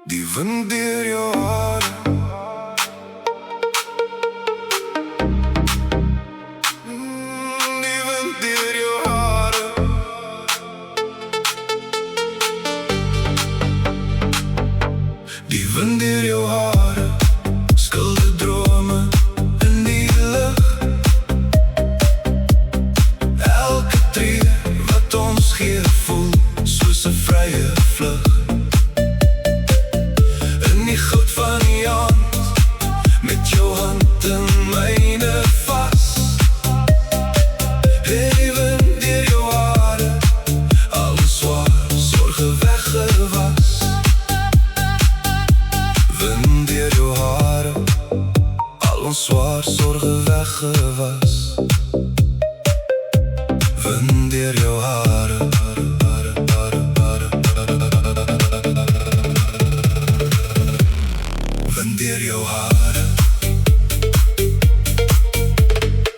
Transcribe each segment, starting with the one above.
Die wind deur jou hare. Die wind deur jou hare. Die wind deur jou hare. Skilder drome in die lug. Elke tree wat ons gee voel soos 'n vrye vlug. In die goud van die hand, met jou hand in myne vas. Hey, wind deur jou hare, al swaar sorge weggewas. Wind deur jou hare, al ons swaar sorge weggewas. Wind deur jou hare. Wind deur jou hare.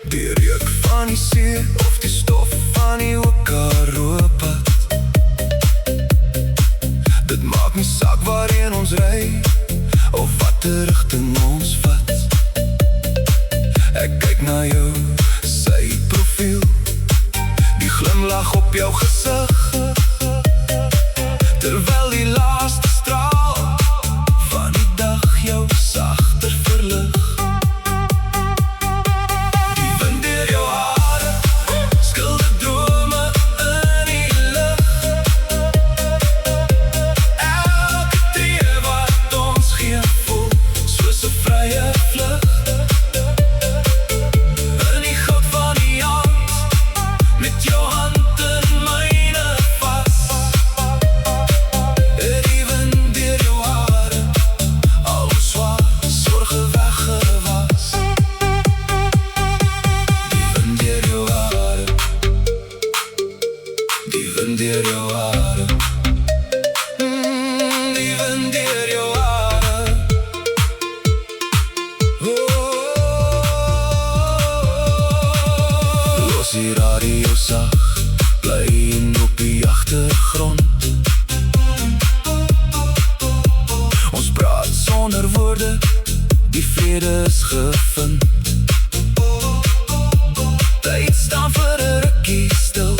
Die reuk van die see of die stof van die Karoo-pad. Dit maak nie saak waarheen ons ry of watter rigting ons vat. Ek kyk na jou, sy profiel, die glimlach op jou gesig, terwyl die laaste straal van die dag jou sagter verlig. Die wind deur jou hare, skilder drome in die lug. Elke tree wat ons gee voel soos 'n vrye vlug. In die goud van die hand, met jou hand in myne vas. Die wind deur jou hare, al swaar sorge weggewas. Die wind deur jou hare. Die wind deur jou hare. Die wind deur jou hare. Los die radio sag, bly op die agtergrond. Ons praat sonder woorde, die vrede is gevind. Tyd staan vir 'n rukkie stil,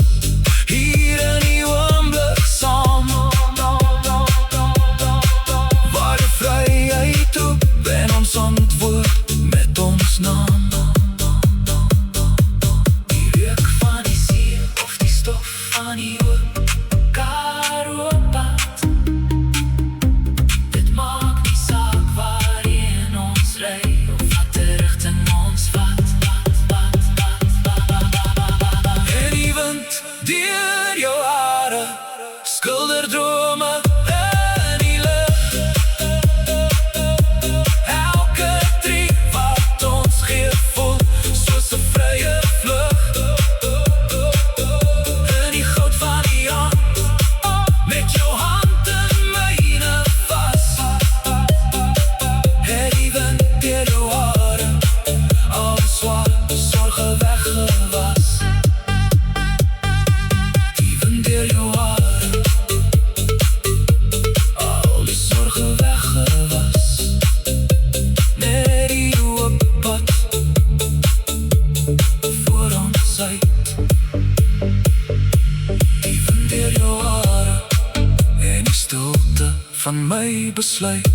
hier in die oomblik saam. Waar die vryheid roep en ons antwoord met ons naam. Die reuk van die see of die stof van die Karoo-pad. Dit maak nie saak waarheen ons ry of watter rigting ons vat. En die wind deur jou hare, skilder drome in die lug. Elke tree wat ons gee voel soos 'n vrye vlug. In die goud van die hand, met jou hand in myne vas. Hey, die wind deur jou hare, al swaar sorge weggewas. Die wind deur jou hare, al die sorge weggewas. Net die oop pad voor ons uit. Die wind deur jou hare, en die stilte van my besluit.